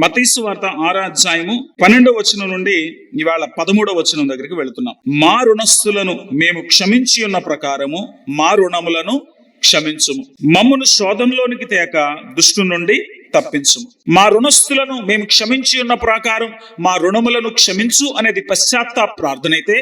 మత్తయి సువార్త 6వ అధ్యాయము 12వ వచనం నుండి ఇవాళ 13వ వచనం దగ్గరికి వెళుతున్నాం. మా రుణస్థులను మేము క్షమించి ఉన్న ప్రకారము మా రుణములను క్షమించుము, మమ్మును శోధనలోనికి తేక దుష్టు నుండి తప్పించుము. మా రుణస్థులను మేము క్షమించి ఉన్న ప్రకారం మా రుణములను క్షమించు అనేది పశ్చాత్తాప ప్రార్థన అయితే,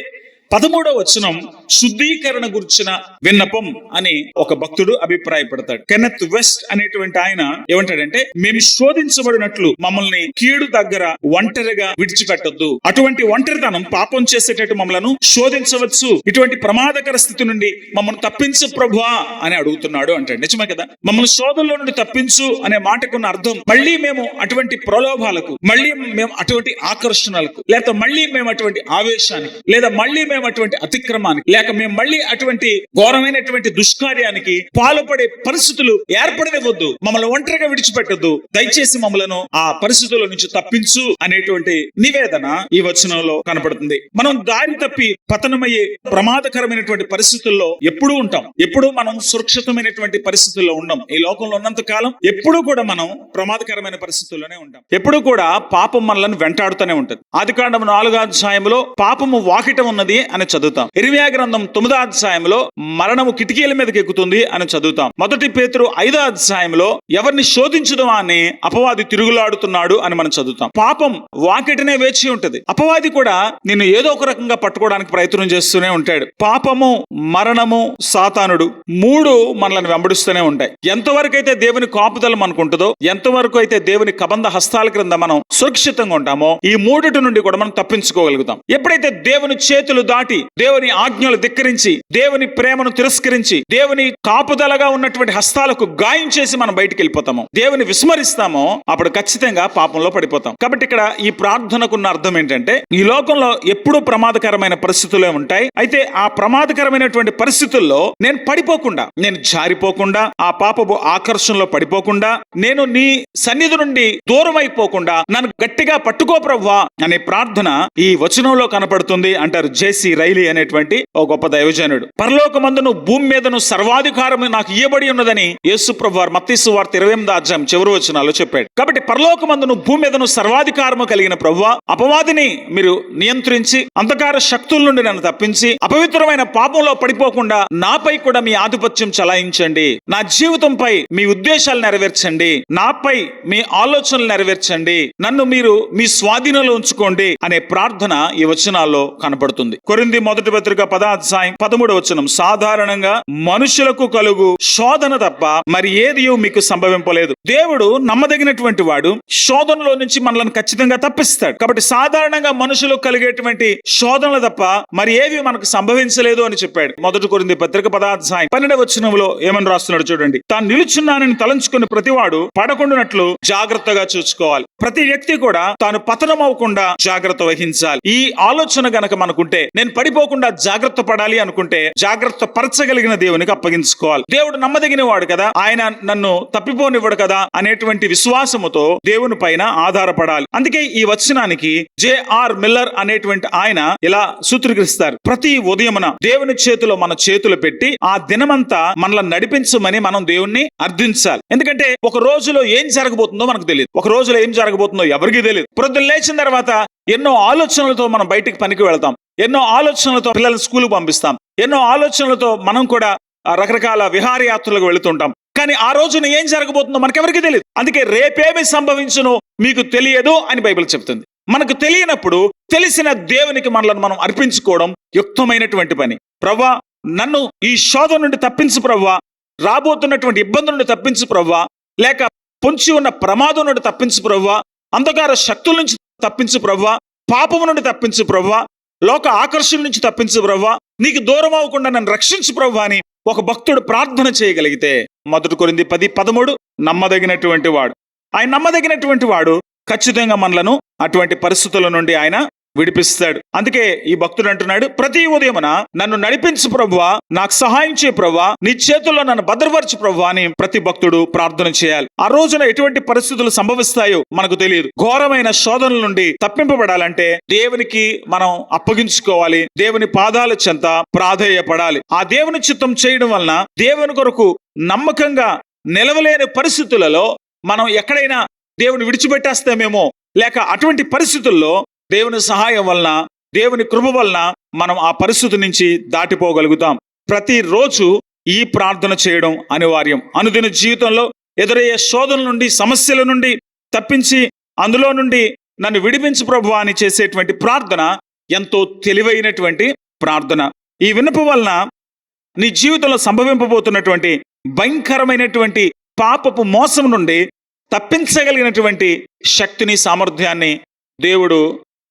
13వ వచనం శుద్ధీకరణ గురించిన విన్నపం అని ఒక భక్తుడు అభిప్రాయపడతాడు. కెనెత్ వెస్ట్ అనేటువంటి ఆయన ఏమంటాడంటే, మేము శోధించబడినట్లు మమ్మల్ని కీడు దగ్గర ఒంటరిగా విడిచిపెట్టొద్దు. అటువంటి ఒంటరితనం పాపం చేసేటట్టు మమ్మల్ని శోధించవచ్చు. ఇటువంటి ప్రమాదకర స్థితి నుండి మమ్మల్ని తప్పించు ప్రభువా అని అడుగుతున్నాడు అంటాడు. నిజమే కదా? మమ్మల్ని శోధనలో నుండి తప్పించు అనే మాటకున్న అర్థం, మళ్ళీ మేము అటువంటి ప్రలోభాలకు, మళ్ళీ మేము అటువంటి ఆకర్షణలకు, లేదా మళ్ళీ మేము అటువంటి ఆవేశానికి, లేదా మళ్ళీ మేము అటువంటి అతిక్రమానికి, లేక మేము మళ్ళీ అటువంటి ఘోరమైనటువంటి దుష్కార్యానికి పాల్పడే పరిస్థితులు ఏర్పడనివ్వద్దు. మమ్మల్ని ఒంటరిగా విడిచిపెట్టద్దు. దయచేసి మమ్మలను ఆ పరిస్థితుల నుంచి తప్పించు అనేటువంటి నివేదన ఈ వచనంలో కనపడుతుంది. మనం దారి తప్పి పతనమయ్యే ప్రమాదకరమైనటువంటి పరిస్థితుల్లో ఎప్పుడూ ఉంటాం. ఎప్పుడూ మనం సురక్షితమైనటువంటి పరిస్థితుల్లో ఉండం. ఈ లోకంలో ఉన్నంత కాలం ఎప్పుడూ కూడా మనం ప్రమాదకరమైన పరిస్థితుల్లోనే ఉంటాం. ఎప్పుడూ కూడా పాపం మనల్ని వెంటాడుతూనే ఉంటుంది. ఆదికాండము 4వ అధ్యాయంలో పాపము వాకిట ఉన్నది అని చదువుతాం. ఇర్మియా గ్రంథం 9వ అధ్యాయంలో మరణము కిటికీల మీదకి ఎక్కుతుంది అని చదువుతాం. 1 పేతురు 5వ అధ్యాయంలో ఎవరిని శోధించుదామా అని అపవాది తిరుగులాడుతున్నాడు అని మనం చదువుతాం. పాపం వాకిటనే వేచి ఉంటది. అపవాది కూడా నిన్ను ఏదో ఒక రకంగా పట్టుకోవడానికి ప్రయత్నం చేస్తూనే ఉంటాడు. పాపము, మరణము, సాతానుడు 3 మనల్ని వెంబడిస్తూనే ఉంటాయి. ఎంతవరకు అయితే దేవుని కాపుదల మనకు ఉంటుందో, ఎంతవరకు అయితే దేవుని కబంధ హస్తాల క్రింద మనం సురక్షితంగా ఉంటామో, ఈ 3 నుండి కూడా మనం తప్పించుకోగలుగుతాం. ఎప్పుడైతే దేవుని చేతులు దాటి, దేవుని ఆజ్ఞలు ధిక్కరించి, దేవుని ప్రేమను తిరస్కరించి, దేవుని కాపుదలగా ఉన్నటువంటి హస్తాలకు గాయం చేసి మనం బయటికి వెళ్ళిపోతాము, దేవుని విస్మరిస్తామో, అప్పుడు ఖచ్చితంగా పాపంలో పడిపోతాం. కాబట్టి ఇక్కడ ఈ ప్రార్థనకున్న అర్థం ఏంటంటే, ఈ లోకంలో ఎప్పుడూ ప్రమాదకరమైన పరిస్థితులే ఉంటాయి. అయితే ఆ ప్రమాదకరమైనటువంటి పరిస్థితుల్లో నేను పడిపోకుండా, నేను జారిపోకుండా, ఆ పాపపు ఆకర్షణలో పడిపోకుండా, నేను నీ సన్నిధి నుండి దూరం అయిపోకుండా నన్ను గట్టిగా పట్టుకో ప్రభువా అనే ప్రార్థన ఈ వచనంలో కనపడుతుంది అంటారు జేసీ రైలీ అనేటువంటి ఒక గొప్ప దైవజనుడు. పరలోకమందును భూమి మీదను సర్వాధికారం నాకు ఇయ్యబడి ఉన్నదని యేసు ప్రభువారు మత్తయి సువార్త 28వ అధ్యాయం చివరి వచనాల్లో చెప్పాడు. కాబట్టి పరలోకమందును భూమి మీదను సర్వాధికారము కలిగిన ప్రభువా, అపవాదిని మీరు నియంత్రించి, అంధకార శక్తుల నుండి నన్ను తప్పించి, అపవిత్రమైన పాపంలో పడిపోకుండా నాపై కూడా మీ ఆధిపత్యం చలాయించండి, నా జీవితంపై మీ ఉద్దేశాలు నెరవేర్చండి, నాపై మీ ఆలోచనలు నెరవేర్చండి, నన్ను మీరు మీ స్వాధీనంలో ఉంచుకోండి అనే ప్రార్థన ఈ వచనాల్లో కనపడుతుంది. కొరింథీ 1వ పత్రిక 10వ అధ్యాయం 13వ వచనం, సాధారణంగా మనుషులకు కలుగు శోధన తప్ప మరి ఏది మీకు సంభవింపలేదు. దేవుడు నమ్మదగినటువంటి వాడు. శోధనలో నుంచి మనల్ని ఖచ్చితంగా తప్పిస్తాడు. కాబట్టి సాధారణంగా మనుషులకు కలిగేటువంటి శోధనలు తప్ప మరి ఏవి మనకు సంభవించలేదు అని చెప్పాడు. 1 కొరింథీ పత్రిక 10వ అధ్యాయం 12వ వచనంలో ఏమని రాస్తున్నాడు చూడండి. తాను నిలుచున్నానని తలంచుకుని ప్రతివాడు పడకుండానట్లు జాగ్రత్తగా చూసుకోవాలి. ప్రతి వ్యక్తి కూడా తాను పతనం అవ్వకుండా జాగ్రత్త వహించాలి. ఈ ఆలోచన గనక మనకుంటే, నేను పడిపోకుండా జాగ్రత్త పడాలి అనుకుంటే, జాగ్రత్త పరచగలిగిన దేవునికి అప్పగించుకోవాలి. దేవుడు నమ్మదగిన వాడు కదా, ఆయన నన్ను తప్పిపోనివ్వడు కదా అనేటువంటి విశ్వాసముతో దేవుని పైన ఆధారపడాలి. అందుకే ఈ వచనానికి జేఆర్ మిల్లర్ అనేటువంటి ఆయన ఇలా సూత్రీకరిస్తారు. ప్రతి ఉదయమున దేవుని చేతిలో మన చేతులు పెట్టి ఆ దినమంతా మనల్ని నడిపించమని మనం దేవుణ్ణి అర్థించాలి. ఎందుకంటే ఒక రోజులో ఏం జరగబోతుందో మనకు తెలియదు. ఒక రోజులో ఏం జరగబోతుందో ఎవరికీ తెలియదు. పొద్దున్న లేచిన తర్వాత ఎన్నో ఆలోచనలతో మనం బయటికి పనికి వెళ్తాం. ఎన్నో ఆలోచనలతో పిల్లల్ని స్కూల్కి పంపిస్తాం. ఎన్నో ఆలోచనలతో మనం కూడా రకరకాల విహారయాత్రలకు వెళుతుంటాం. కానీ ఆ రోజున ఏం జరగబోతుందో మనకెవరికి తెలియదు. అందుకే రేపేమి సంభవించునో మీకు తెలియదు అని బైబిల్ చెప్తుంది. మనకు తెలియనప్పుడు తెలిసిన దేవునికి మనల్ని మనం అర్పించుకోవడం యుక్తమైనటువంటి పని. ప్రభువా, నన్ను ఈ శోధన నుండి తప్పించు ప్రభువా, రాబోతున్నటువంటి ఇబ్బందుల నుండి తప్పించు ప్రభువా, లేక పొంచి ఉన్న ప్రమాదం నుండి తప్పించు ప్రభువా, అంధకార శక్తుల నుంచి తప్పించు ప్రభువా, పాపము నుండి తప్పించు ప్రభువా, లోక ఆకర్షణ నుంచి తప్పించు ప్రభువా, నీకు దూరం అవ్వకుండా నన్ను రక్షించు ప్రభువా అని ఒక భక్తుడు ప్రార్థన చేయగలిగితే, 1 కొరింథీ 10:13 నమ్మదగినటువంటి వాడు. ఆయన నమ్మదగినటువంటి వాడు ఖచ్చితంగా మనలను అటువంటి పరిస్థితుల నుండి ఆయన విడిపిస్తాడు. అందుకే ఈ భక్తుడు అంటున్నాడు, ప్రతి ఉదయమున నన్ను నడిపించు ప్రభువా, నాకు సహాయం చేయ ప్రభువా, నీ చేతుల్లో నన్ను భద్రపరచు ప్రభువా అని ప్రతి భక్తుడు ప్రార్థన చేయాలి. ఆ రోజున ఎటువంటి పరిస్థితులు సంభవిస్తాయో మనకు తెలియదు. ఘోరమైన శోధనల నుండి తప్పింపబడాలంటే దేవునికి మనం అప్పగించుకోవాలి. దేవుని పాదాల చెంత ప్రాధేయపడాలి. ఆ దేవుని చిత్తం చేయడం వలన దేవుని కొరకు నమ్మకంగా నిలవలేని పరిస్థితులలో మనం ఎక్కడైనా దేవుని విడిచిపెట్టేస్తామేమో, లేక అటువంటి పరిస్థితుల్లో దేవుని సహాయం వలన, దేవుని కృప వలన మనం ఆ పరిస్థితి నుంచి దాటిపోగలుగుతాం. ప్రతిరోజు ఈ ప్రార్థన చేయడం అనివార్యం. అనుదిన జీవితంలో ఎదురయ్యే శోధనల నుండి, సమస్యల నుండి తప్పించి అందులో నుండి నన్ను విడిపించు ప్రభువా అని చేసేటువంటి ప్రార్థన ఎంతో తెలివైనటువంటి ప్రార్థన. ఈ విన్నపం వలన నీ జీవితంలో సంభవింపబోతున్నటువంటి భయంకరమైనటువంటి పాపపు మోసం నుండి తప్పించగలిగినటువంటి శక్తిని, సామర్థ్యాన్ని దేవుడు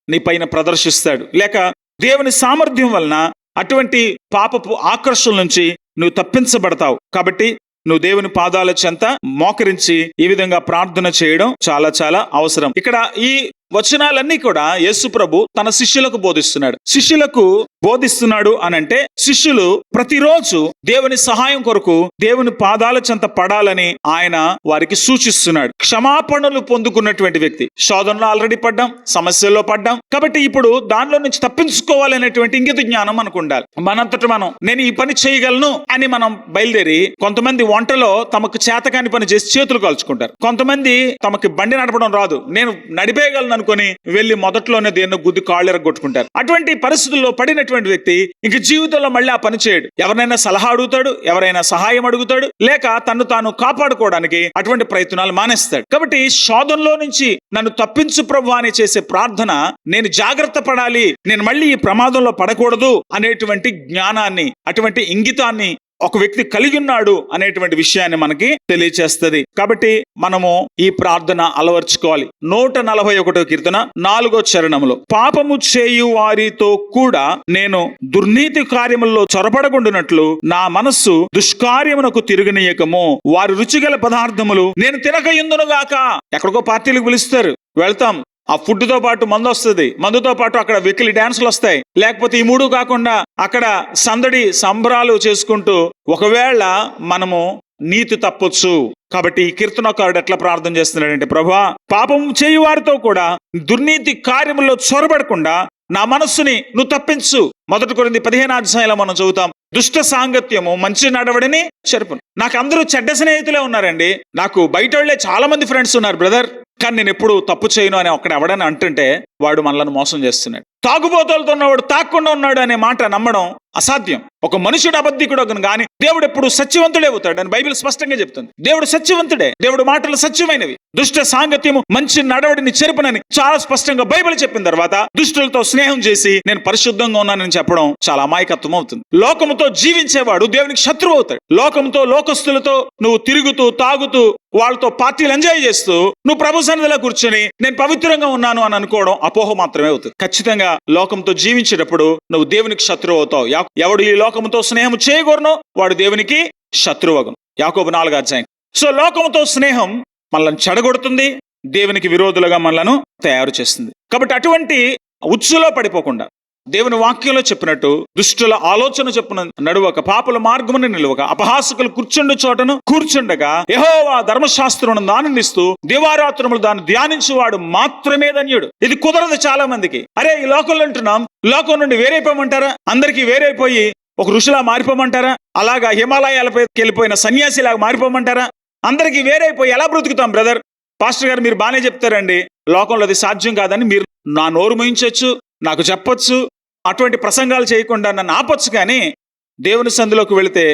నీ పైన ప్రదర్శిస్తాడు. లేక దేవుని సామర్థ్యం వలన అటువంటి పాపపు ఆకర్షణ నుంచి నువ్వు తప్పించబడతావు. కాబట్టి నువ్వు దేవుని పాదాల చెంత మోకరించి ఈ విధంగా ప్రార్థన చేయడం చాలా చాలా అవసరం. ఇక్కడ ఈ వచనాలన్నీ కూడా యేసు ప్రభు తన శిష్యులకు బోధిస్తున్నాడు. శిష్యులకు బోధిస్తున్నాడు అనంటే శిష్యులు ప్రతిరోజు దేవుని సహాయం కొరకు దేవుని పాదాల చెంత పడాలని ఆయన వారికి సూచిస్తున్నాడు. క్షమాపణలు పొందుకున్నటువంటి వ్యక్తి, శోధనలో ఆల్రెడీ పడ్డాం, సమస్యల్లో పడ్డాం, కాబట్టి ఇప్పుడు దానిలో నుంచి తప్పించుకోవాలనేటువంటి ఇంగిత జ్ఞానం మనకు ఉండాలి. మనంతట మనం నేను ఈ పని చేయగలను అని మనం బయలుదేరి, కొంతమంది వంటలో తమకు చేతకాని పని చేసి చేతులు కాల్చుకుంటారు. కొంతమంది తమకి బండి నడపడం రాదు, నేను నడిపేయగలను అనుకొని వెళ్లి మొదట్లోనే దేన్నో గుద్ది కాళ్ళు ఎరగొట్టుకుంటారు. అటువంటి పరిస్థితుల్లో పడినటువంటి వ్యక్తి ఇంక జీవితంలో మళ్ళీ ఆ పని చేయడు. ఎవరైనా సలహా అడుగుతాడు, ఎవరైనా సహాయం అడుగుతాడు, లేక తను తాను కాపాడుకోవడానికి అటువంటి ప్రయత్నాలు మానేస్తాడు. కాబట్టి శోధనలో నుంచి నన్ను తప్పించు ప్రభువా అని చేసే ప్రార్థన, నేను జాగ్రత్త పడాలి, నేను మళ్ళీ ఈ ప్రమాదంలో పడకూడదు అనేటువంటి జ్ఞానాన్ని, అటువంటి ఇంగితాన్ని ఒక వ్యక్తి కలిగి ఉన్నాడు అనేటువంటి విషయాన్ని మనకి తెలియచేస్తుంది. కాబట్టి మనము ఈ ప్రార్థన అలవర్చుకోవాలి. 141వ కీర్తన 4వ చరణంలో, పాపము చేయు వారితో కూడా నేను దుర్నీతి కార్యములలో చొరబడకుండునట్లు నా మనస్సు దుష్కార్యమునకు తిరగనీయకము. వారి రుచిగల పదార్థములు నేను తినకయుందునుగాక. ఎక్కడికో పార్టీలకు పిలుస్తారు, వెళ్తాం, ఆ ఫుడ్ తో పాటు మందు వస్తుంది, మందుతో పాటు అక్కడ వెకిలి డాన్సులు వస్తాయి, లేకపోతే ఈ మూడు కాకుండా అక్కడ సందడి సంబరాలు చేసుకుంటూ ఒకవేళ మనము నీతి తప్పొచ్చు. కాబట్టి ఈ కీర్తనకారుడు ఎట్లా ప్రార్థన చేస్తున్నాడంటే, ప్రభువా పాపం చేయు వారితో కూడా దుర్నీతి కార్యముల్లో చొరబడకుండా నా మనస్సుని నువ్వు తప్పించు. 1 కొరింథీ 15వ అధ్యాయంలో మనం చదువుతాం, దుష్ట సాంగత్యము మంచి నడవడిని చెరుపును. నాకు అందరూ చెడ్డ స్నేహితులే ఉన్నారండి, నాకు బయట వాళ్ళే చాలా మంది ఫ్రెండ్స్ ఉన్నారు బ్రదర్, కానీ నేను ఎప్పుడు తప్పు చేయను అని ఒక్కడ ఎవడని అంటుంటే వాడు మనల్ని మోసం చేస్తున్నాడు. తాగుబోతులతో ఉన్నవాడు తాకుండా ఉన్నాడు అనే మాట నమ్మడం అసాధ్యం. ఒక మనుషుడు అబద్ధికుడు కానీ దేవుడు ఎప్పుడు సత్యవంతుడే అవుతాడు అని బైబిల్ స్పష్టంగా చెప్తుంది. దేవుడు సత్యవంతుడే, దేవుడు మాటలు సత్యమైనవి. దుష్ట సాంగత్యము మంచి నడవడిని చెరుపునని చాలా స్పష్టంగా బైబిల్ చెప్పిన తర్వాత దుష్టులతో స్నేహం చేసి నేను పరిశుద్ధంగా ఉన్నానని చెప్పడం చాలా అమాయకత్వం అవుతుంది. లోకముతో జీవించేవాడు దేవునికి శత్రువు అవుతాడు. లోకంతో, లోకస్తులతో నువ్వు తిరుగుతూ తాగుతూ వాళ్ళతో పార్టీలు ఎంజాయ్ చేస్తూ నువ్వు ప్రభు సన్నిధిలో కూర్చొని నేను పవిత్రంగా ఉన్నాను అని అనుకోవడం అపోహ మాత్రమే అవుతుంది. ఖచ్చితంగా లోకంతో జీవించేటప్పుడు నువ్వు దేవునికి శత్రువు అవుతావు. ఎవడు ఈ లోకంతో స్నేహం చేయకూడనో వాడు దేవునికి శత్రువగును. యాకోబు 4వ అధ్యాయం. సో లోకంతో స్నేహం మనల్ని చెడగొడుతుంది, దేవునికి విరోధులుగా మనలను తయారు చేస్తుంది. కాబట్టి అటువంటి ఉచ్చులో పడిపోకుండా దేవుని వాక్యంలో చెప్పినట్టు దుష్టుల ఆలోచన చెప్పున నడువక, పాపుల మార్గమును నిలువక, అపహాసకులు కూర్చుండు చోటను కూర్చుండగా యెహోవా ధర్మశాస్త్రమును ఆనందిస్తూ దివారాత్రములు దాన్ని ధ్యానించువాడు మాత్రమే ధన్యుడు. ఇది కుదరదు చాలా మందికి. అరే ఈ లోకంలో ఉంటున్నాం, లోకం నుండి వేరైపోమంటారా? అందరికీ వేరైపోయి ఒక ఋషిలా మారిపోమంటారా? అలాగా హిమాలయాలపై వెళ్ళిపోయిన సన్యాసిలాగా మారిపోమంటారా? అందరికీ వేరైపోయి ఎలా బ్రతుకుతాం బ్రదర్? పాస్టర్ గారు మీరు బాగానే చెప్తారండి, లోకంలో అది సాధ్యం కాదని మీరు నా నోరు మూయించొచ్చు, నాకు చెప్పొచ్చు, అటువంటి ప్రసంగాలు చేయకుండా నన్ను ఆపొచ్చు, కానీ దేవుని సన్నిధిలోకి వెళితే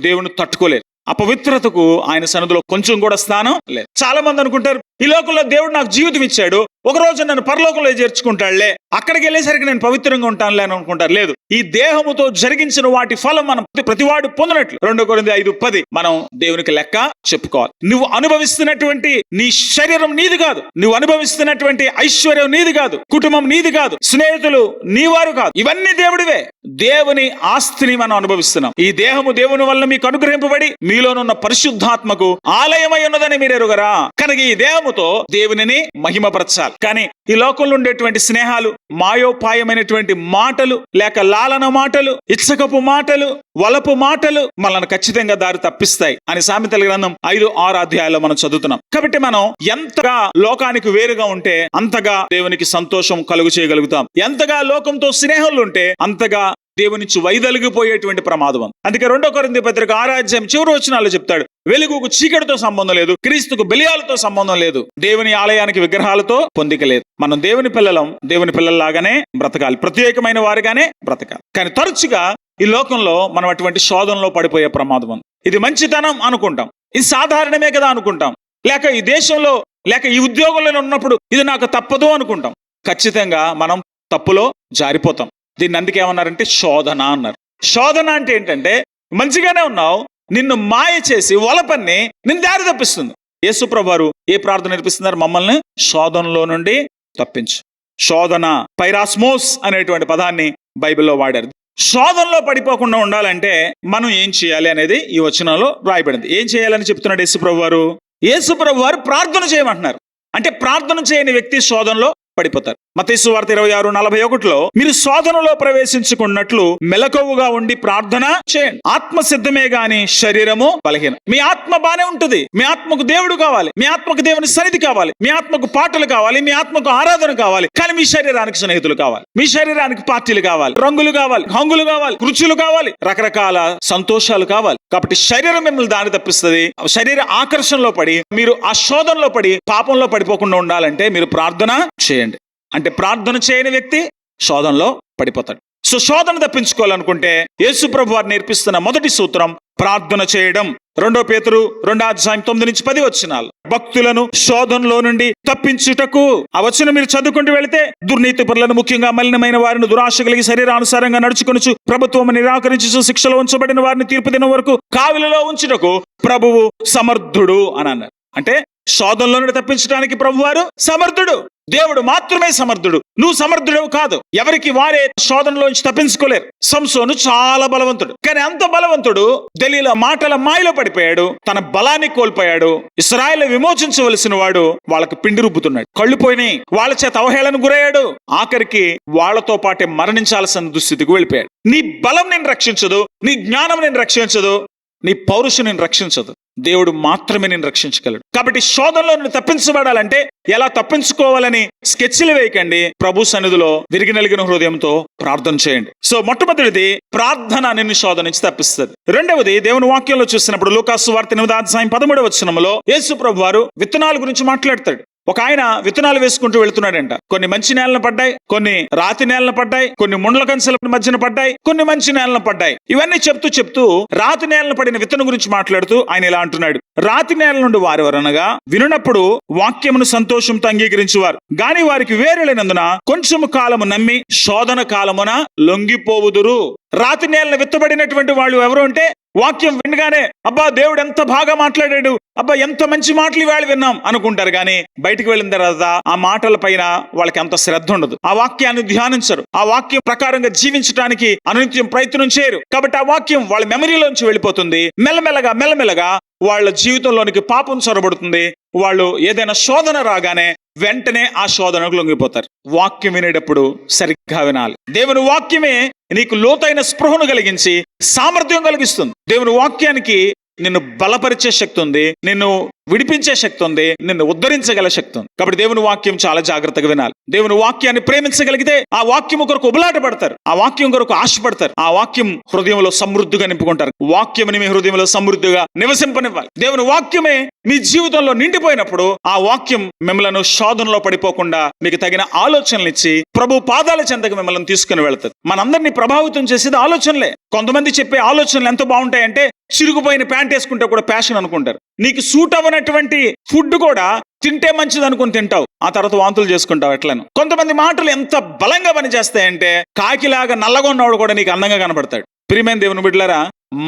దేవుని తట్టుకోలేదు. అపవిత్రతకు ఆయన సన్నిధిలో కొంచెం కూడా స్థానం లేదు. చాలా మంది అనుకుంటారు ఈ లోకంలో దేవుడు నాకు జీవితం ఇచ్చాడు, ఒక రోజు నన్ను పరలోకంలో చేర్చుకుంటాడులే, అక్కడికి వెళ్ళేసరికి నేను పవిత్రంగా ఉంటానులే అని అనుకుంటారు. లేదు, ఈ దేహముతో జరిగించిన వాటి ఫలం మనం ప్రతివాడు పొందినట్లు 2 కొరింథీ 5:10 మనం దేవునికి లెక్క చెప్పుకోవాలి. నువ్వు అనుభవిస్తున్నటువంటి నీ శరీరం నీది కాదు, నువ్వు అనుభవిస్తున్నటువంటి ఐశ్వర్యం నీది కాదు, కుటుంబం నీది కాదు, స్నేహితులు నీవారు కాదు, ఇవన్నీ దేవుడివే. దేవుని ఆస్తిని మనం అనుభవిస్తున్నాం. ఈ దేహము దేవుని వల్ల మీకు అనుగ్రహింపబడి మీలోనున్న పరిశుద్ధాత్మకు ఆలయమై ఉన్నదని మీరు ఎరుగరా? కనుక ఈ దేహముతో దేవునిని మహిమపరచాలి. కానీ ఈ లోకంలో ఉండేటువంటి స్నేహాలు, మాయోపాయమైనటువంటి మాటలు, లేక లాలన మాటలు, ఇచ్చకపు మాటలు, వలపు మాటలు మనల్ని ఖచ్చితంగా దారి తప్పిస్తాయి అని సామెతల గ్రంథం 5-6 అధ్యాయాల్లో మనం చదువుతున్నాం. కాబట్టి మనం ఎంతగా లోకానికి వేరుగా ఉంటే అంతగా దేవునికి సంతోషం కలుగు చేయగలుగుతాం. ఎంతగా లోకంతో స్నేహంలో ఉంటే అంతగా దేవుని నుంచి వైదొలిగిపోయేటువంటి ప్రమాదం ఉంది. అందుకే 2 కొరింథీ పత్రిక 6వ అధ్యాయం చివరి వచనాల్లో చెప్తాడు, వెలుగుకు చీకటితో సంబంధం లేదు, క్రీస్తుకు బెలియాలతో సంబంధం లేదు, దేవుని ఆలయానికి విగ్రహాలతో పొందిక లేదు. మనం దేవుని పిల్లలం, దేవుని పిల్లల్లాగానే బ్రతకాలి, ప్రత్యేకమైన వారిగానే బ్రతకాలి. కానీ తరచుగా ఈ లోకంలో మనం అటువంటి శోధనలో పడిపోయే ప్రమాదం ఉంది. ఇది మంచితనం అనుకుంటాం, ఇది సాధారణమే కదా అనుకుంటాం, లేక ఈ దేశంలో లేక ఈ ఉద్యోగంలో ఉన్నప్పుడు ఇది నాకు తప్పదు అనుకుంటాం. ఖచ్చితంగా మనం తప్పులో జారిపోతాం. దీన్ని అందుకే ఏమన్నారంటే శోధన అన్నారు. శోధన అంటే ఏంటంటే, మంచిగానే ఉన్నావు, నిన్ను మాయ చేసి వలపన్ని నిన్ను దారి తప్పిస్తుంది. యేసు ప్రభువారు ఏ ప్రార్థన నేర్పిస్తున్నారు? మమ్మల్ని శోధనలో నుండి తప్పించు. శోధన, పైరాస్మోస్ అనేటువంటి పదాన్ని బైబిల్లో వాడారు. శోధనలో పడిపోకుండా ఉండాలంటే మనం ఏం చేయాలి అనేది ఈ వచనంలో రాయబడింది. ఏం చేయాలని చెప్తున్నాడు యేసు ప్రభువారు? యేసు ప్రభువారు ప్రార్థన చేయమంటున్నారు. అంటే ప్రార్థన చేయని వ్యక్తి శోధనలో పడిపోతారు. మత్తయి సువార్త 26:41 మీరు శోధనలో ప్రవేశించుకున్నట్లు మెలకువగా ఉండి ప్రార్థన చేయండి. ఆత్మ సిద్ధమే గాని శరీరము బలహీనం. మీ ఆత్మ బానే ఉంటుంది, మీ ఆత్మకు దేవుడు కావాలి, మీ ఆత్మకు దేవుని సన్నిధి కావాలి, మీ ఆత్మకు పాటలు కావాలి, మీ ఆత్మకు ఆరాధన కావాలి. కానీ మీ శరీరానికి స్నేహితులు కావాలి, మీ శరీరానికి పార్టీలు కావాలి, రంగులు కావాలి, హంగులు కావాలి, రుచులు కావాలి, రకరకాల సంతోషాలు కావాలి. కాబట్టి శరీరం మిమ్మల్ని దారి తప్పిస్తుంది. శరీర ఆకర్షణలో పడి మీరు ఆ శోధనలో పడి పాపంలో పడిపోకుండా ఉండాలంటే మీరు ప్రార్థన చేయండి. అంటే ప్రార్థన చేయని వ్యక్తి శోధనలో పడిపోతాడు. సో శోధన తప్పించుకోవాలనుకుంటే యేసు ప్రభు వారు నేర్పిస్తున్న మొదటి సూత్రం ప్రార్థన చేయడం. 2 పేతురు 2వ అధ్యాయం 9-10 వచనాలు, భక్తులను శోధనలో నుండి తప్పించుటకు. ఆ వచనం మీరు చదువుకుంటూ వెళితే, దుర్నీతి పరులను, ముఖ్యంగా మలినమైన వారిని, దురాశ కలిగి శరీరానుసారంగా నడుచుకొనుచు ప్రభుత్వం నిరాకరించు శిక్షలో ఉంచబడిన వారిని తీర్పు దినం వరకు కావిలిలో ఉంచుటకు ప్రభువు సమర్థుడు అని అన్నారు. అంటే శోధనలో నుండి తప్పించడానికి ప్రభువారు సమర్థుడు. దేవుడు మాత్రమే సమర్థుడు, నువ్వు సమర్థుడు కాదు. ఎవరికి వారే శోధనలోంచి తప్పించుకోలేరు. సంసోను చాలా బలవంతుడు, కానీ అంత బలవంతుడు దెలీలా మాటల మాయలో పడిపోయాడు, తన బలాన్ని కోల్పోయాడు. ఇశ్రాయేలు విమోచించవలసిన వాడు వాళ్ళకి పిండి రుబ్బుతున్నాడు, కళ్ళు పోయినాయి, వాళ్ళ చేత అవహేళన గురయ్యాడు, ఆఖరికి వాళ్లతో పాటే మరణించాల్సిన దుస్థితికి వెళ్ళిపోయాడు. నీ బలం నేను రక్షించదు, నీ జ్ఞానం నేను రక్షించదు, నీ పౌరుషం నేను రక్షించదు, దేవుడు మాత్రమే నేను రక్షించగలడు. కాబట్టి శోధనలో నేను తప్పించబడాలంటే ఎలా తప్పించుకోవాలని స్కెచ్లు వేయకండి, ప్రభు సన్నిధిలో విరిగి నలిగిన హృదయంతో ప్రార్థన చేయండి. సో మొట్టమొదటిది ప్రార్థన నిన్ను శోధన నుంచి తప్పిస్తుంది. రెండవది దేవుని వాక్యంలో చూసినప్పుడు లూకాసు సువార్త 8వ అధ్యాయం 13వ వచనంలో యేసు ప్రభు వారు విత్తనాల గురించి మాట్లాడతాడు. ఒక ఆయన విత్తనాలు వేసుకుంటూ వెళుతున్నాడంట. కొన్ని మంచి నేలను పడ్డాయి, కొన్ని రాతి నేలను పడ్డాయి, కొన్ని ముండ్ల కంచెల మధ్యన పడ్డాయి, కొన్ని మంచి నేలను పడ్డాయి. ఇవన్నీ చెప్తూ రాతి నేలను పడిన విత్తనం గురించి మాట్లాడుతూ ఆయన ఇలా అంటున్నాడు, రాతి నేల నుండి వారెవరనగా వినున్నప్పుడు వాక్యమును సంతోషంతో అంగీకరించువారు, గాని వారికి వేరులేనందున కొంచెము కాలము నమ్మి శోధన కాలమున లొంగిపోవుదురు. రాతి నేలను విత్తబడినటువంటి వాళ్ళు ఎవరు అంటే, వాక్యం వినగానే అబ్బా దేవుడు ఎంత బాగా మాట్లాడాడు, అబ్బా ఎంత మంచి మాటలు ఇవాళ విన్నాం అనుకుంటారు. కానీ బయటికి వెళ్ళిన తర్వాత ఆ మాటల పైన వాళ్ళకి అంత శ్రద్ధ ఉండదు, ఆ వాక్యాన్ని ధ్యానించరు, ఆ వాక్యం ప్రకారంగా జీవించడానికి అనునిత్యం ప్రయత్నం చేయరు. కాబట్టి ఆ వాక్యం వాళ్ళ మెమరీలోంచి వెళ్ళిపోతుంది. మెల్లమెల్లగా వాళ్ళ జీవితంలోనికి పాపం చొరబడుతుంది. వాళ్ళు ఏదైనా శోధన రాగానే వెంటనే ఆ శోధనకు లొంగిపోతారు. వాక్యం వినేటప్పుడు సరిగ్గా వినాలి. దేవుని వాక్యమే నీకు లోతైన స్పృహను కలిగించి సామర్థ్యం కలిగిస్తుంది. దేవుని వాక్యానికి నిన్ను బలపరిచే శక్తి ఉంది, నిన్ను విడిపించే శక్తి ఉంది, నిన్ను ఉద్ధరించగల శక్తి ఉంది. కాబట్టి దేవుని వాక్యం చాలా జాగ్రత్తగా వినాలి. దేవుని వాక్యాన్ని ప్రేమించగలిగితే ఆ వాక్యం కొరకు ఉబలాట పడతారు, ఆ వాక్యం కొరకు ఆశపడతారు, ఆ వాక్యం హృదయంలో సమృద్ధిగా నింపుకుంటారు. వాక్యముని మీ హృదయంలో సమృద్ధిగా నివసింపనివ్వాలి. దేవుని వాక్యమే మీ జీవితంలో నిండిపోయినప్పుడు ఆ వాక్యం మిమ్మల్ని శోధనలో పడిపోకుండా మీకు తగిన ఆలోచనలు ఇచ్చి ప్రభు పాదాల చెంతకు మిమ్మల్ని తీసుకుని వెళ్తారు. మనందరినీ ప్రభావితం చేసేది ఆలోచనలే. కొంతమంది చెప్పే ఆలోచనలు ఎంత బాగుంటాయంటే, చిరుగుపోయిన ప్యాంట్ వేసుకుంటే కూడా ప్యాషన్ అనుకుంటారు. నీకు సూట్ అవ్వనటువంటి ఫుడ్ కూడా తింటే మంచిది అనుకుని తింటావు, ఆ తర్వాత వాంతులు చేసుకుంటావు. ఎట్లను కొంతమంది మాటలు ఎంత బలంగా పనిచేస్తాయంటే, కాకిలాగా నల్లగా ఉన్నవాడు కూడా నీకు అందంగా కనబడతాడు. ప్రియమైన దేవుని బిడ్డలారా,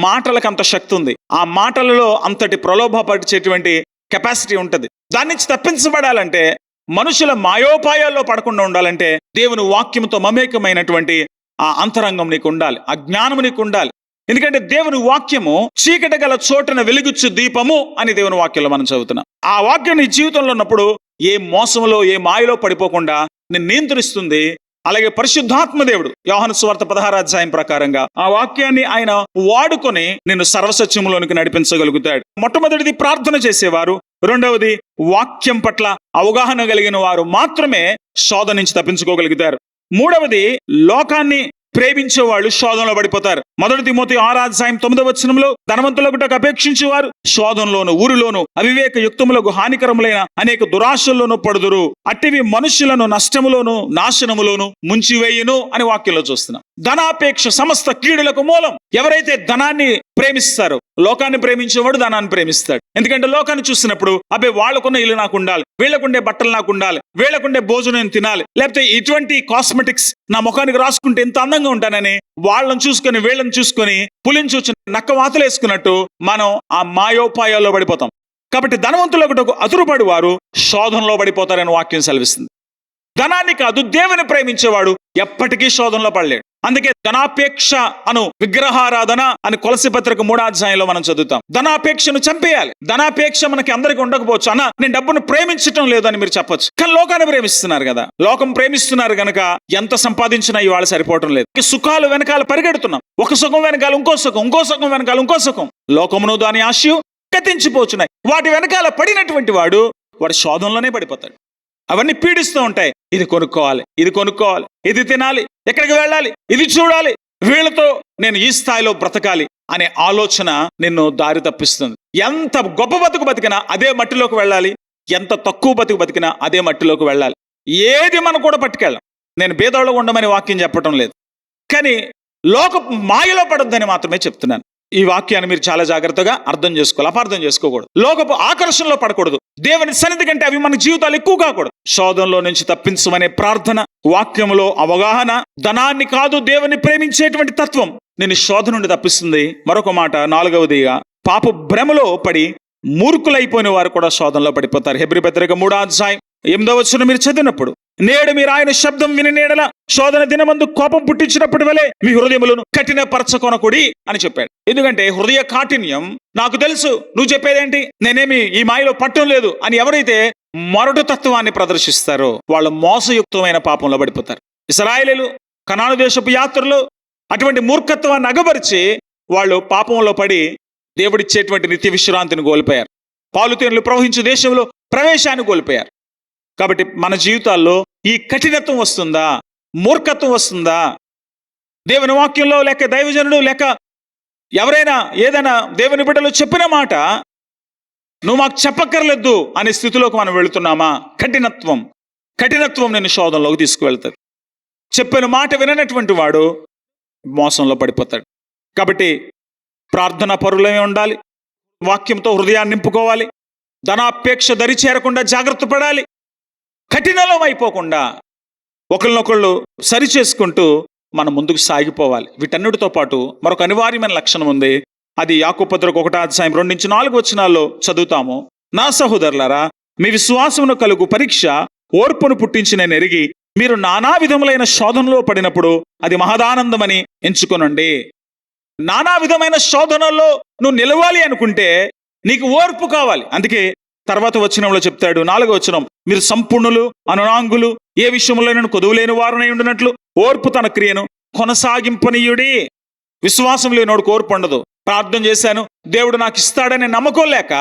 మాటలకు అంత శక్తి ఉంది. ఆ మాటలలో అంతటి ప్రలోభపరిచేటువంటి కెపాసిటీ ఉంటుంది. దాని నుంచి తప్పించబడాలంటే, మనుషుల మాయోపాయాల్లో పడకుండా ఉండాలంటే దేవుని వాక్యంతో మమేకమైనటువంటి ఆ అంతరంగం నీకు ఉండాలి, ఆ జ్ఞానం నీకు ఉండాలి. ఎందుకంటే దేవుని వాక్యము చీకటి గల చోటన వెలుగుచ్చు దీపము అని దేవుని వాక్యంలో మనం చదువుతున్నాం. ఆ వాక్యం నీ జీవితంలో ఉన్నప్పుడు ఏ మోసంలో ఏ మాయలో పడిపోకుండా నిన్ను నియంత్రిస్తుంది. అలాగే పరిశుద్ధాత్మ దేవుడు యోహాను సువార్త 16వ అధ్యాయం ప్రకారంగా ఆ వాక్యాన్ని ఆయన వాడుకొని నిన్ను సర్వసత్యములోనికి నడిపించగలుగుతాడు. మొట్టమొదటిది ప్రార్థన చేసేవారు, రెండవది వాక్యం పట్ల అవగాహన కలిగిన వారు మాత్రమే శోధన నుంచి తప్పించుకోగలుగుతారు. మూడవది లోకాన్ని ప్రేమించే వాళ్ళు శోధనలో పడిపోతారు. 1 తిమోతి 6:9 ధనవంతులకు అపేక్షించేవారు శోధనలోను ఊరిలోను అవివేక యుక్తములకు హానికరములైన అనేక దురాశల్లోనూ పడుదురు, అట్టివి మనుష్యులను నష్టములోను నాశనములోను ముంచివేయును అని వాక్యంలో చూస్తున్నాం. ధనాపేక్ష సమస్త కీడులకు మూలం. ఎవరైతే ధనాన్ని ప్రేమిస్తారో, లోకాన్ని ప్రేమించేవాడు ధనాన్ని ప్రేమిస్తాడు. ఎందుకంటే లోకాన్ని చూసినప్పుడు అబ్బే వాళ్ళకున్న ఇల్లు నాకు ఉండాలి, వీళ్ళకుండే బట్టలు నాకు ఉండాలి, వీళ్ళకుండే భోజనం తినాలి, లేకపోతే ఇటువంటి కాస్మెటిక్స్ నా ముఖానికి రాసుకుంటే ఎంత అందంగా ఉంటానని వాళ్ళని చూసుకొని వీళ్ళని చూసుకొని పులిని చూసి నక్క వాతలు వేసుకున్నట్టు మనం ఆ మాయోపాయాల్లో పడిపోతాం. కాబట్టి ధనవంతులకు అతురుపడి వారు శోధనలో పడిపోతారని వాక్యం సెలవిస్తుంది. ధనాన్ని కాదు, దేవుని ప్రేమించేవాడు ఎప్పటికీ శోధనలో పడలేడు. అందుకే ధనాపేక్ష అను విగ్రహారాధన అని కొలసి పత్రిక 3 మనం చదువుతాం. ధనాపేక్షను చంపేయాలి. ధనాపేక్ష మనకి అందరికి ఉండకపోవచ్చు. అన్న నేను డబ్బును ప్రేమించటం లేదు అని మీరు చెప్పొచ్చు, కానీ లోకాన్ని ప్రేమిస్తున్నారు కదా. లోకం ప్రేమిస్తున్నారు గనక ఎంత సంపాదించినా ఇవాళ సరిపోవటం లేదు. సుఖాలు వెనకాల పరిగెడుతున్నాం. ఒక సుఖం వెనకాల ఇంకో సుఖం, ఇంకో సుఖం వెనకాల ఇంకో సుఖం. లోకమును దాని ఆశయు గతించిపోతున్నాయి. వాటి వెనకాల పడినటువంటి వాడు శోధనలోనే పడిపోతాడు. అవన్నీ పీడిస్తూ ఉంటాయి. ఇది కొనుక్కోవాలి, ఇది కొనుక్కోవాలి, ఇది తినాలి, ఎక్కడికి వెళ్ళాలి, ఇది చూడాలి, వీళ్ళతో నేను ఈ స్థాయిలో బ్రతకాలి అనే ఆలోచన నిన్ను దారి తప్పిస్తుంది. ఎంత గొప్ప బతుకు బతికినా అదే మట్టిలోకి వెళ్ళాలి, ఎంత తక్కువ బతుకు బతికినా అదే మట్టిలోకి వెళ్ళాలి. ఏది మనం కూడా పట్టుకెళ్ళాం. నేను భేదాల్లో ఉండమని వాక్యం చెప్పటం లేదు, కానీ లోక మాయలో పడొద్దని మాత్రమే చెప్తున్నాను. ఈ వాక్యాన్ని మీరు చాలా జాగ్రత్తగా అర్థం చేసుకోవాలి, అపార్థం చేసుకోకూడదు. లోకపు ఆకర్షణలో పడకూడదు. దేవుని సన్నిధి కంటే అవి మన జీవితాలు ఎక్కువ కాకూడదు. శోధనలో నుంచి తప్పించమనే ప్రార్థన, వాక్యంలో అవగాహన, ధనాన్ని కాదు దేవుని ప్రేమించేటువంటి తత్వం నేను శోధన నుండి తప్పిస్తుంది. మరొక మాట 4వదిగా పాప భ్రమలో పడి మూర్ఖులైపోయిన వారు కూడా శోధనలో పడిపోతారు. హెబ్రీ పత్రిక 3:8 మీరు చదివినప్పుడు, నేడు మీరు ఆయన శబ్దం విని నేడల శోధన దినమందు కోపం పుట్టించినప్పటి వలె మీ హృదయములను కఠినపరచకొనకుడి అని చెప్పాడు. ఎందుకంటే హృదయ కాఠిన్యం, నాకు తెలుసు నువ్వు చెప్పేదేంటి, నేనేమి ఈ మాయలో పట్టం లేదు అని ఎవరైతే మొరటు తత్వాన్ని ప్రదర్శిస్తారో వాళ్ళు మోసయుక్తమైన పాపంలో పడిపోతారు. ఇశ్రాయేలీయులు కనాను దేశపు యాత్రలో అటువంటి మూర్ఖత్వాన్ని అగబరిచి వాళ్ళు పాపంలో పడి దేవుడిచ్చేటువంటి నిత్య విశ్రాంతిని కోల్పోయారు. పాలుతేనెలు ప్రవహించే దేశంలో ప్రవేశాన్ని కోల్పోయారు. కాబట్టి మన జీవితాల్లో ఈ కఠినత్వం వస్తుందా, మూర్ఖత్వం వస్తుందా? దేవుని వాక్యంలో లేక దైవజనుడు లేక ఎవరైనా ఏదైనా దేవుని బిడ్డలు చెప్పిన మాట నువ్వు మాకు చెప్పక్కర్లేదు అనే స్థితిలోకి మనం వెళుతున్నామా? కఠినత్వం నేను శోధనలోకి తీసుకువెళ్తాడు. చెప్పిన మాట విననటువంటి వాడు మోసంలో పడిపోతాడు. కాబట్టి ప్రార్థనా పరులమే ఉండాలి, వాక్యంతో హృదయాన్ని నింపుకోవాలి, ధనాపేక్ష దరి చేరకుండా జాగ్రత్త పడాలి, కఠినలం అయిపోకుండా ఒకరినొకళ్ళు సరి చేసుకుంటూ మనం ముందుకు సాగిపోవాలి. వీటన్నిటితో పాటు మరొక అనివార్యమైన లక్షణం ఉంది. అది యాకోబు పత్రిక 1:2-4 చదువుతాము. నా సహోదరులారా, మీ విశ్వాసమును కలుగు పరీక్ష ఓర్పును పుట్టించి నేను ఎరిగి మీరు నానా విధములైన శోధనలో పడినప్పుడు అది మహదానందమని ఎంచుకొనండి. నానా విధమైన శోధనల్లో నువ్వు నిలవాలి అనుకుంటే నీకు ఓర్పు కావాలి. అందుకే తర్వాత వచనంలో చెప్తాడు, 4వ వచనం, మీరు సంపూర్ణులు అనునాంగులు ఏ విషయంలో కొదువులేని వారునై ఉండినట్లు ఓర్పు తన క్రియను కొనసాగింపనీయుడి. విశ్వాసం లేనోడు ఓర్పు ఉండదు. ప్రార్థన చేశాను, దేవుడు నాకు ఇస్తాడని నమ్మకం లేక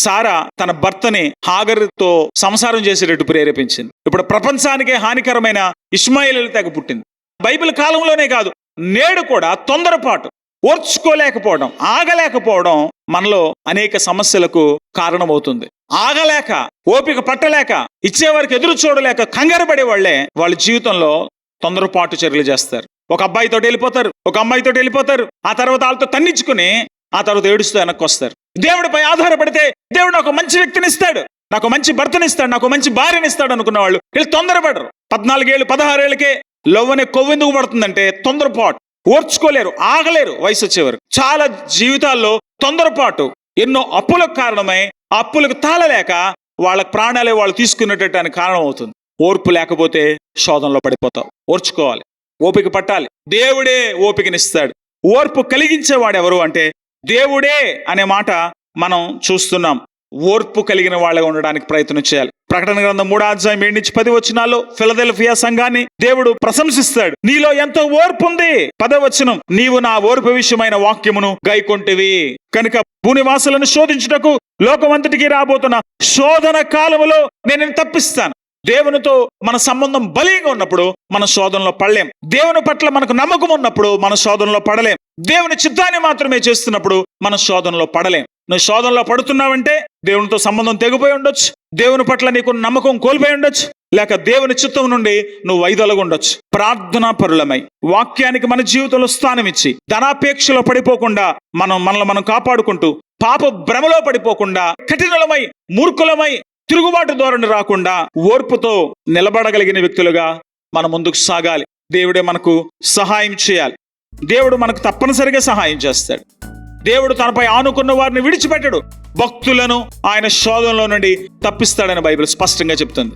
సారా తన భర్తని హాగరుతో సంసారం చేసేటట్టు ప్రేరేపించింది. ఇప్పుడు ప్రపంచానికే హానికరమైన ఇష్మాయేలు తెగ పుట్టింది. బైబిల్ కాలంలోనే కాదు, నేడు కూడా తొందరపాటు, ఓర్చుకోలేకపోవడం, ఆగలేకపోవడం మనలో అనేక సమస్యలకు కారణమవుతుంది. ఆగలేక, ఓపిక పట్టలేక, ఇచ్చేవారికి ఎదురు చూడలేక కంగారు పడే వాళ్ళ జీవితంలో తొందరపాటు చర్యలు చేస్తారు. ఒక అబ్బాయితో వెళ్ళిపోతారు, ఒక అమ్మాయితో వెళ్ళిపోతారు, ఆ తర్వాత వాళ్ళతో తన్నించుకుని ఆ తర్వాత ఏడుస్తూ వెనక్కి వస్తారు. దేవుడిపై ఆధారపడితే దేవుడు నాకు మంచి వ్యక్తిని ఇస్తాడు, నాకు మంచి భర్తనిస్తాడు, నాకు మంచి భార్యని ఇస్తాడు అనుకున్న వాళ్ళు వీళ్ళు తొందరపడరు. 14 ఏళ్ళు 16 ఏళ్ళకే లవ్వనే కొవ్వెందుకు పడుతుందంటే తొందరపాటు. ఓర్చుకోలేరు, ఆగలేరు వయసు వచ్చేవారు. చాలా జీవితాల్లో తొందరపాటు ఎన్నో అప్పులకు కారణమై ఆ అప్పులకు తాళలేక వాళ్ళ ప్రాణాలే వాళ్ళు తీసుకునేటట్టు కారణం అవుతుంది. ఓర్పు లేకపోతే శోధనలో పడిపోతావు. ఓర్చుకోవాలి, ఓపిక పట్టాలి. దేవుడే ఓపికనిస్తాడు. ఓర్పు కలిగించేవాడు ఎవరు అంటే దేవుడే అనే మాట మనం చూస్తున్నాం. ఓర్పు కలిగిన వాళ్ళగా ఉండడానికి ప్రయత్నం చేయాలి. ప్రకటన గ్రంథం 3:7-10 ఫిలదెల్ఫియా సంఘాన్ని దేవుడు ప్రశంసిస్తాడు. నీలో ఎంతో ఓర్పు ఉంది. 10వ వచనం, నీవు నా ఓర్పు విషయమైన వాక్యమును గైకొంటివి కనుక భూనివాసులను శోధించుటకు లోకమంతటికి రాబోతున్న శోధన కాలములో నేను తప్పిస్తాను. దేవునితో మన సంబంధం బలీగా ఉన్నప్పుడు మన శోధనలో పడలేం. దేవుని పట్ల మనకు నమ్మకం ఉన్నప్పుడు మన శోధనలో పడలేం. దేవుని చిత్తాన్ని మాత్రమే చేస్తున్నప్పుడు మన శోధనలో పడలేం. నువ్వు శోధనలో పడుతున్నావంటే దేవునితో సంబంధం తెగిపోయి ఉండొచ్చు, దేవుని పట్ల నీకు నమ్మకం కోల్పోయి ఉండొచ్చు, లేక దేవుని చిత్తం నుండి నువ్వు వైదొలగి ఉండొచ్చు. ప్రార్థనా పరులమై వాక్యానికి మన జీవితంలో స్థానం ఇచ్చి ధనాపేక్షలో పడిపోకుండా మనల్ని మనం కాపాడుకుంటూ పాప భ్రమలో పడిపోకుండా కఠినలమై మూర్ఖులమై తిరుగుబాటు ధోరణి రాకుండా ఓర్పుతో నిలబడగలిగిన వ్యక్తులుగా మనం ముందుకు సాగాలి. దేవుడే మనకు సహాయం చేయాలి. దేవుడు మనకు తప్పనిసరిగా సహాయం చేస్తాడు. దేవుడు తనపై ఆనుకున్న వారిని విడిచిపెట్టడు. భక్తులను ఆయన శోధనలో నుండి తప్పిస్తాడని బైబిల్ స్పష్టంగా చెప్తుంది.